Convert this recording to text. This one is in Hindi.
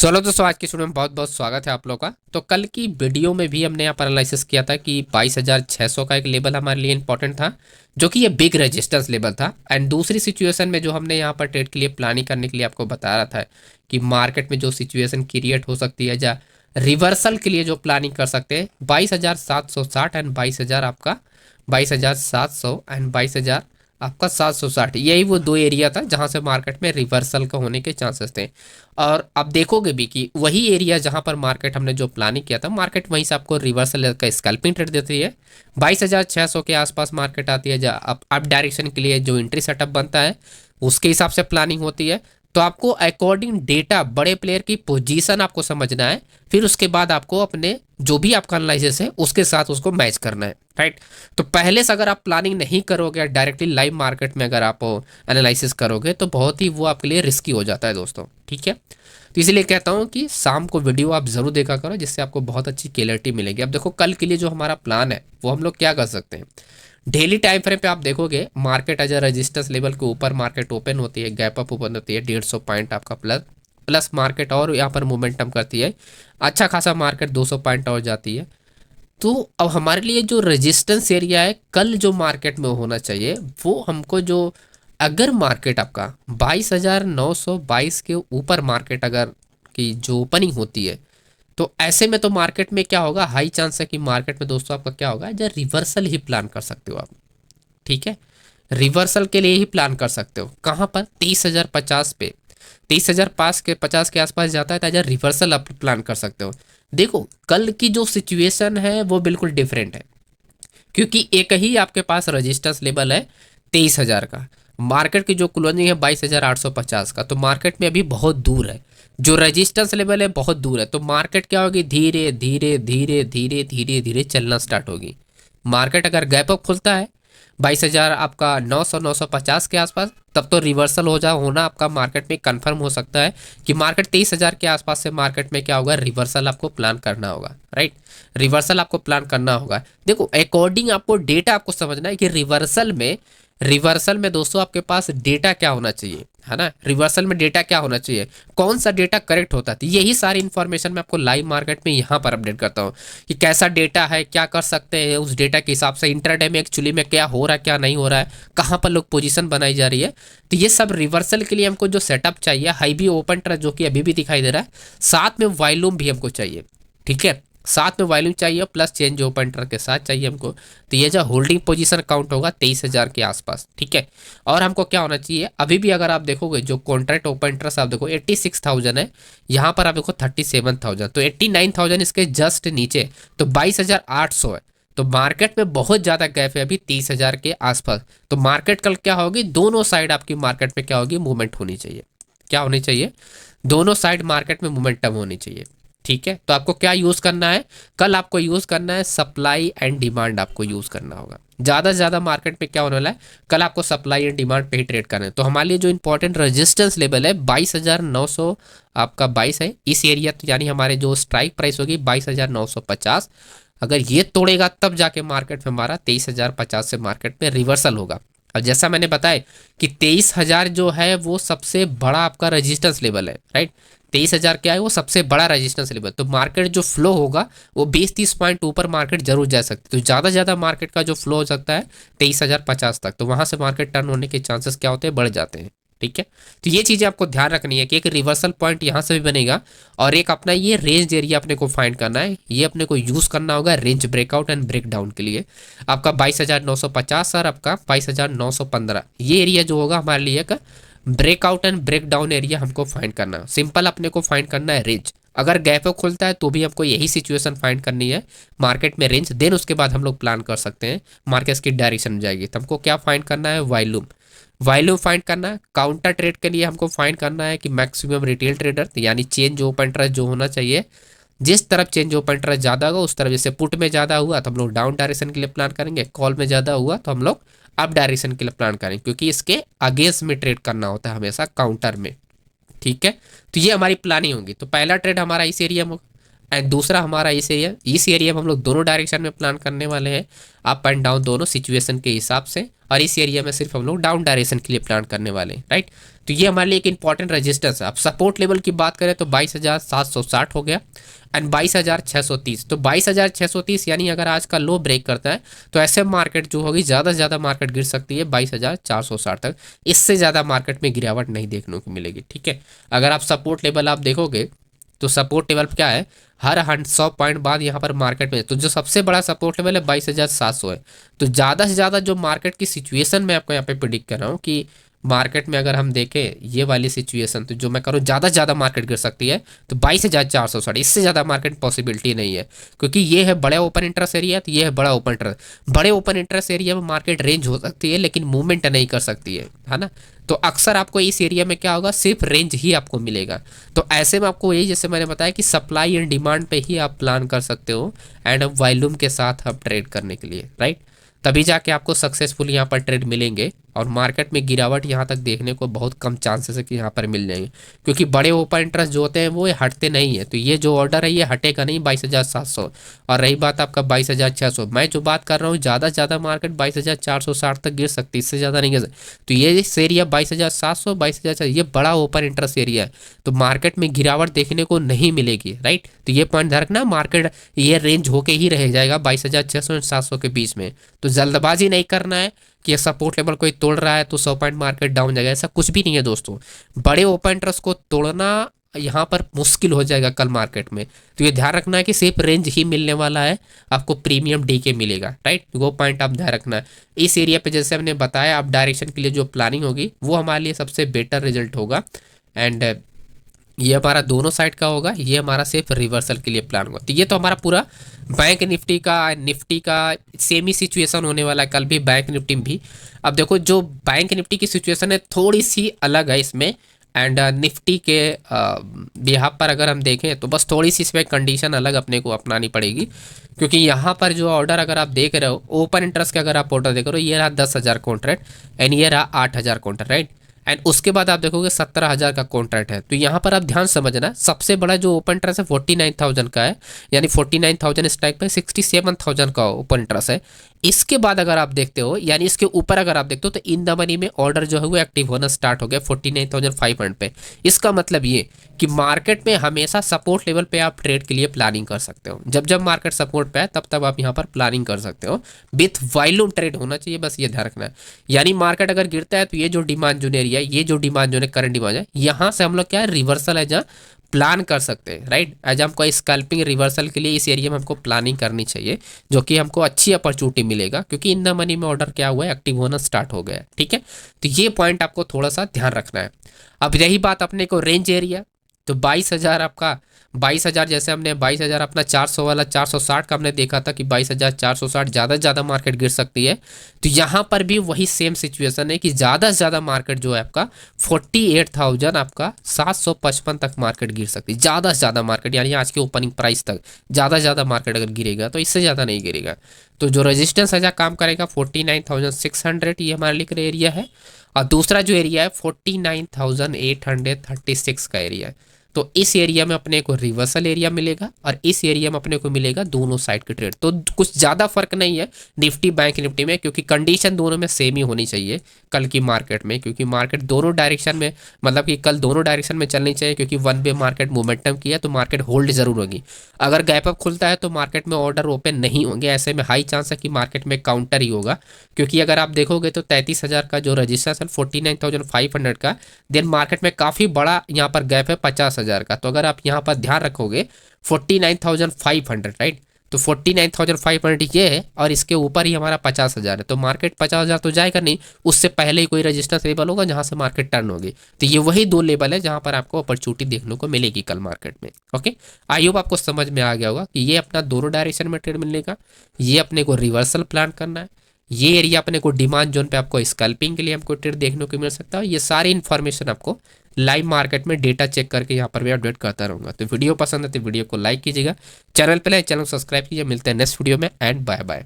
चलो दोस्तों, आज की वीडियो में बहुत बहुत स्वागत है आप लोगों का। तो कल की वीडियो में भी हमने यहाँ पर एनालिसिस किया था कि 22,600 का एक लेवल हमारे लिए इंपॉर्टेंट था, जो कि ये बिग रेजिस्टेंस लेवल था। एंड दूसरी सिचुएशन में जो हमने यहाँ पर ट्रेड के लिए प्लानिंग करने के लिए आपको बता रहा था कि मार्केट में जो सिचुएशन क्रिएट हो सकती है, या रिवर्सल के लिए जो प्लानिंग कर सकते हैं 22,760 एंड 22,000 आपका 22,700 एंड 22,000 आपका 760, यही वो दो एरिया था जहां से मार्केट में रिवर्सल का होने के चांसेस थे। और आप देखोगे भी कि वही एरिया जहां पर मार्केट हमने जो प्लानिंग किया था, मार्केट वहीं से आपको रिवर्सल का स्कैल्पिंग ट्रेड देती है। 22,600 के आसपास मार्केट आती है, जहाँ अप डायरेक्शन के लिए जो एंट्री सेटअप बनता है उसके हिसाब से प्लानिंग होती है। तो आपको अकॉर्डिंग डेटा बड़े प्लेयर की पोजीशन आपको समझना है, फिर उसके बाद आपको अपने जो भी आपका एनालिसिस है उसके साथ उसको मैच करना है, राइट। तो पहले से अगर आप प्लानिंग नहीं करोगे, डायरेक्टली लाइव मार्केट में अगर आप एनालिसिस करोगे तो बहुत ही वो आपके लिए रिस्की हो जाता है दोस्तों, ठीक है। तो इसीलिए कहता हूँ कि शाम को वीडियो आप ज़रूर देखा करो, जिससे आपको बहुत अच्छी क्लियरिटी मिलेगी। अब देखो, कल के लिए जो हमारा प्लान है वो हम लोग क्या कर सकते हैं। डेली टाइम फ्रेम पे आप देखोगे market as a resistance level के ऊपर मार्केट ओपन होती है, गैप अप ओपन होती है 150 पॉइंट आपका प्लस प्लस मार्केट, और यहाँ पर मोमेंटम करती है अच्छा खासा, मार्केट 200 पॉइंट और जाती है। तो अब हमारे लिए जो रेजिस्टेंस एरिया है कल जो मार्केट में होना चाहिए, वो हमको जो, अगर मार्केट आपका 22,922 के ऊपर मार्केट अगर की जो ओपनिंग होती है, तो ऐसे में तो मार्केट में क्या होगा, हाई चांस है कि मार्केट में दोस्तों आपका क्या होगा, जो रिवर्सल ही प्लान कर सकते हो आप, ठीक है। रिवर्सल के लिए ही प्लान कर सकते हो। कहाँ पर? 23,050 पे, 23,050 के आसपास जाता है तो एज रिवर्सल आप प्लान कर सकते हो। देखो, कल की जो सिचुएशन है वो बिल्कुल डिफरेंट है, क्योंकि एक ही आपके पास रजिस्टेंस लेवल है 23,000 का, मार्केट की जो क्लोजिंग है 22,850 का, तो मार्केट में अभी बहुत दूर है। जो रेजिस्टेंस लेवल है बहुत दूर है, तो मार्केट क्या होगी, धीरे धीरे धीरे धीरे धीरे धीरे चलना स्टार्ट होगी। मार्केट अगर गैप अप खुलता है 22,000 आपका 900 950 के आसपास, तब तो रिवर्सल हो जा होना आपका मार्केट में कंफर्म हो सकता है कि मार्केट 23,000 के आसपास से मार्केट में क्या होगा, रिवर्सल आपको प्लान करना होगा, राइट। रिवर्सल आपको प्लान करना होगा। देखो, अकॉर्डिंग आपको डेटा आपको समझना है कि रिवर्सल में दोस्तों आपके पास डेटा क्या होना चाहिए, है ना। रिवर्सल में डेटा क्या होना चाहिए, कौन सा डेटा करेक्ट होता है, तो यही सारी इन्फॉर्मेशन मैं आपको लाइव मार्केट में यहाँ पर अपडेट करता हूँ कि कैसा डेटा है, क्या कर सकते हैं उस डेटा के हिसाब से, इंट्राडे में एक्चुअली में क्या हो रहा है क्या नहीं हो रहा है, कहाँ पर लोग पोजीशन बनाई जा रही है। तो ये सब रिवर्सल के लिए हमको जो सेटअप चाहिए, हाई भी ओपन ट्रस्ट जो कि अभी भी दिखाई दे रहा है, साथ में वॉल्यूम भी हमको चाहिए, ठीक है। साथ में वॉल्यूम चाहिए प्लस चेंज ओपन ट्रस्ट के साथ चाहिए हमको। तो ये जो होल्डिंग पोजीशन काउंट होगा 23,000 के आसपास, ठीक है। और हमको क्या होना चाहिए, अभी भी अगर आप देखोगे जो कॉन्ट्रैक्ट ओपन इंटरेस्ट आप देखो 86,000 है, यहाँ पर आप देखो 37,000, तो 89,000 इसके जस्ट नीचे, तो 22,800 है। तो मार्केट में बहुत ज़्यादा गैप है अभी 30,000 के आसपास। तो मार्केट कल क्या होगी, दोनों साइड आपकी मार्केट में क्या होगी, मूवमेंट होनी चाहिए। क्या होनी चाहिए, दोनों साइड मार्केट में मोमेंटम होनी चाहिए, ठीक है। तो आपको क्या यूज़ करना है, कल आपको यूज़ करना है सप्लाई एंड डिमांड, आपको यूज़ करना होगा। ज़्यादा से ज़्यादा मार्केट में क्या होने वाला है, कल आपको सप्लाई एंड डिमांड पे ही ट्रेड करना है। तो हमारे लिए जो इंपॉर्टेंट रेजिस्टेंस लेवल है 22,900 आपका 22 है इस एरिया, तो यानी हमारे जो स्ट्राइक प्राइस होगी 22,950, अगर ये तोड़ेगा तब जाके मार्केट में हमारा 23,050 से मार्केट में रिवर्सल होगा। अब जैसा मैंने बताया कि 23,000 जो है वो सबसे बड़ा आपका रेजिस्टेंस लेवल है, राइट। 23,000 क्या है, वो सबसे बड़ा रेजिस्टेंस लेवल। तो मार्केट जो फ्लो होगा वो 20-30 पॉइंट ऊपर मार्केट जरूर जा सकती है। तो ज़्यादा से ज़्यादा मार्केट का जो फ्लो हो सकता है 23,050 तक, तो वहाँ से मार्केट टर्न होने के चांसेस क्या होते हैं, बढ़ जाते हैं, ठीक है। तो ये चीज़ें आपको ध्यान रखनी है कि एक रिवर्सल पॉइंट यहाँ से भी बनेगा, और एक अपना ये रेंज एरिया अपने को फाइंड करना है, ये अपने को यूज़ करना होगा range breakout and break down के लिए। आपका 22,950 और आपका 22,915, ये एरिया जो होगा हमारे लिए एक breakout and break down area हमको फाइंड करना है। सिंपल अपने को फाइंड करना है रेंज, अगर गैप अप खुलता है तो भी हमको यही सिचुएशन फाइंड करनी है मार्केट में, रेंज, देन उसके बाद हम लोग प्लान कर सकते हैं मार्केट की डायरेक्शन में जाएगी। तो हमको क्या फाइंड करना है, वॉल्यूम, वॉल्यूम फाइंड करना है। काउंटर ट्रेड के लिए हमको फाइंड करना है कि मैक्सिमम रिटेल ट्रेडर, यानी चेंज ओपन इंटरेस्ट जो होना चाहिए, जिस तरफ चेंज ओपन इंटरेस्ट ज़्यादा होगा उस तरफ, जैसे पुट में ज़्यादा हुआ तो हम लोग डाउन डायरेक्शन के लिए प्लान करेंगे, कॉल में ज़्यादा हुआ तो हम लोग अप डायरेक्शन के लिए प्लान करेंगे, क्योंकि इसके अगेंस्ट में ट्रेड करना होता है हमेशा काउंटर में, ठीक है। तो ये हमारी प्लानिंग होगी। तो पहला ट्रेड हमारा इस एरिया में, एंड दूसरा हमारा इस एरिया में हम लोग दोनों डायरेक्शन में प्लान करने वाले हैं, अप एंड डाउन दोनों सिचुएशन के हिसाब से। और इस एरिया में सिर्फ हम लोग डाउन डायरेक्शन के लिए प्लान करने वाले हैं, राइट। तो ये हमारे लिए एक इंपॉर्टेंट रेजिस्टेंस है। अब सपोर्ट लेवल की बात करें तो 22,760 हो गया एंड 22,630। तो 22,630 यानी अगर आज का लो ब्रेक करता है तो ऐसे मार्केट जो होगी ज़्यादा से ज़्यादा मार्केट गिर सकती है 22,460 तक। इससे ज़्यादा मार्केट में गिरावट नहीं देखने को मिलेगी, ठीक है। अगर आप सपोर्ट लेवल आप देखोगे तो सपोर्ट लेवल क्या है, हर 100 पॉइंट बाद यहाँ पर मार्केट में, तो जो सबसे बड़ा सपोर्ट लेवल है 22,700 है। तो ज़्यादा से ज़्यादा जो मार्केट की सिचुएशन मैं आपको यहाँ पे प्रिडिक्ट कर रहा हूँ कि मार्केट में अगर हम देखें ये वाली सिचुएशन, तो जो मैं करूँ ज़्यादा से ज़्यादा मार्केट गिर सकती है तो 22,460, इससे ज़्यादा मार्केट पॉसिबिलिटी नहीं है। क्योंकि ये है बड़ा ओपन इंटरेस्ट एरिया, तो ये है बड़ा ओपन इंटरेस्ट, बड़े ओपन इंटरेस्ट एरिया में मार्केट रेंज हो सकती है लेकिन मूवमेंट नहीं कर सकती है ना। तो अक्सर आपको इस एरिया में क्या होगा, सिर्फ रेंज ही आपको मिलेगा। तो ऐसे में आपको यही, जैसे मैंने बताया कि सप्लाई एंड डिमांड पे ही आप प्लान कर सकते हो एंड वॉल्यूम के साथ आप ट्रेड करने के लिए, राइट। तभी जाके आपको सक्सेसफुल यहाँ पर ट्रेड मिलेंगे। और मार्केट में गिरावट यहाँ तक देखने को बहुत कम चांसेस है कि यहाँ पर मिल जाएंगे, क्योंकि बड़े ओपन इंटरेस्ट जो होते हैं वो हटते नहीं है। तो ये जो ऑर्डर है ये हटेगा नहीं 22,700। और रही बात आपका 22,600, मैं जो बात कर रहा हूँ ज़्यादा से ज़्यादा मार्केट 22,460 तक गिर सकती है, इससे ज़्यादा नहीं गिर सकती। तो ये इस एरिया 22,700 22,000 ये बड़ा ओपन इंटरेस्ट एरिया है, तो मार्केट में गिरावट देखने को नहीं मिलेगी, राइट। तो ये पॉइंट ध्यान रखना, मार्केट ये रेंज होके ही रह जाएगा 22,600 और 700 के बीच में। तो जल्दबाजी नहीं करना है कि सपोर्ट लेवल कोई तोड़ रहा है तो 100 पॉइंट मार्केट डाउन जाएगा, ऐसा कुछ भी नहीं है दोस्तों। बड़े ओपन इंटरेस्ट को तोड़ना यहाँ पर मुश्किल हो जाएगा कल मार्केट में। तो ये ध्यान रखना है कि सिर्फ रेंज ही मिलने वाला है, आपको प्रीमियम डीके मिलेगा, राइट। वो पॉइंट आप ध्यान रखना है। इस एरिया पे जैसे हमने बताया, आप डायरेक्शन के लिए जो प्लानिंग होगी वो हमारे लिए सबसे बेटर रिजल्ट होगा। एंड ये हमारा दोनों साइड का होगा, ये हमारा सिर्फ रिवर्सल के लिए प्लान होगा। तो ये तो हमारा पूरा बैंक निफ्टी का सेम ही सिचुएशन होने वाला है कल भी, बैंक निफ्टी में भी। अब देखो जो बैंक निफ्टी की सिचुएशन है थोड़ी सी अलग है इसमें, एंड निफ्टी के बिहाफ पर अगर हम देखें तो बस थोड़ी सी इसमें कंडीशन अलग अपने को अपनानी पड़ेगी। क्योंकि यहाँ पर जो ऑर्डर अगर आप देख रहे हो ओपन इंटरेस्ट के, अगर आप ऑर्डर देख रहे हो, ये रहा 10,000 कॉन्ट्रैक्ट एंड ये रहा 8,000 कॉन्ट्रैक्ट, राइट। एंड उसके बाद आप देखोगे 17,000 का कॉन्ट्रैक्ट है। तो यहाँ पर आप ध्यान समझना, सबसे बड़ा जो ओपन इंटरेस्ट है 49,000 का है, यानी 49,000 स्ट्राइक पे 67,000 का ओपन इंटरेस्ट है। इसके बाद अगर आप देखते हो, यानी इसके ऊपर अगर आप देखते हो, तो इन द मनी में ऑर्डर जो है वो एक्टिव होना स्टार्ट हो गया 49,500 पे। इसका मतलब ये कि मार्केट में हमेशा सपोर्ट लेवल पे आप ट्रेड के लिए प्लानिंग कर सकते हो। जब जब मार्केट सपोर्ट पे है तब तब आप यहाँ पर प्लानिंग कर सकते हो, विथ वॉल्यूम ट्रेड होना चाहिए, बस ये ध्यान रखना है। यानी मार्केट अगर गिरता है तो ये जो डिमांड जोन एरिया है, ये जो डिमांड जोन है, करंट डिमांड है, यहाँ से हम लोग क्या है, रिवर्सल है जहाँ प्लान कर सकते हैं, राइट। एज हमको स्कैल्पिंग रिवर्सल के लिए इस एरिया में हमको प्लानिंग करनी चाहिए, जो कि हमको अच्छी अपॉर्चुनिटी मिलेगा, क्योंकि इन द मनी में ऑर्डर क्या हुआ है, एक्टिव होना स्टार्ट हो गया है, ठीक है। तो ये पॉइंट आपको थोड़ा सा ध्यान रखना है। अब रही बात अपने को रेंज एरिया, तो 22,000 आपका 22,000, जैसे हमने 22,000 अपना 400 वाला 460 का हमने देखा था कि 22,460 ज़्यादा से ज़्यादा मार्केट गिर सकती है। तो यहाँ पर भी वही सेम सिचुएशन है कि ज़्यादा से ज़्यादा मार्केट जो है आपका 48,000 आपका 755 तक मार्केट गिर सकती है, ज़्यादा से ज़्यादा मार्केट, यानी आज के ओपनिंग प्राइस तक ज़्यादा से ज़्यादा मार्केट अगर गिरेगा तो इससे ज़्यादा नहीं गिरेगा। तो जो रजिस्टेंस है जहाँ काम करेगा 49,600, ये हमारे लिए एरिया है। और दूसरा जो एरिया है 49,836 का एरिया है। तो इस एरिया में अपने को रिवर्सल एरिया मिलेगा और इस एरिया में अपने को मिलेगा दोनों साइड के ट्रेड। तो कुछ ज़्यादा फर्क नहीं है निफ्टी बैंक निफ्टी में, क्योंकि कंडीशन दोनों में सेम ही होनी चाहिए कल की मार्केट में, क्योंकि मार्केट दोनों डायरेक्शन में, मतलब कि कल दोनों डायरेक्शन में चलनी चाहिए, क्योंकि वन वे मार्केट मोमेंटम की है तो मार्केट होल्ड जरूर होगी। अगर गैप अप खुलता है तो मार्केट में ऑर्डर ओपन नहीं होंगे, ऐसे में हाई चांस है कि मार्केट में काउंटर ही होगा। क्योंकि अगर आप देखोगे तो 33,000 का जो रजिस्ट्रेशन 49,500 का, देन मार्केट में काफ़ी बड़ा यहाँ पर गैप है 50,000 का। तो अगर आप यहाँ पर ध्यान रखोगे 49,500, राइट, तो 49,500 ये है और इसके ऊपर ही हमारा 50,000 है। तो मार्केट 50,000 तो जाएगा नहीं, उससे पहले ही कोई रजिस्टेंस लेवल होगा जहाँ से मार्केट टर्न होगी। तो ये वही दो लेवल है जहाँ पर आपको अपॉर्चुनिटी देखने को मिलेगी कल मार्केट में। ओके, आई होप आपको समझ में आ गया होगा कि ये अपना दोनों डायरेक्शन में ट्रेड मिलने का, ये अपने को रिवर्सल प्लान करना है, ये एरिया अपने को डिमांड जोन पे आपको स्कैल्पिंग के लिए हमको ट्रेड देखने को मिल सकता है। ये सारी इन्फॉर्मेशन आपको लाइव मार्केट में डेटा चेक करके यहाँ पर भी अपडेट करता रहूँगा। तो वीडियो पसंद है तो वीडियो को लाइक कीजिएगा, चैनल पे लाइक, चैनल सब्सक्राइब कीजिए। मिलते हैं नेक्स्ट वीडियो में एंड बाय बाय।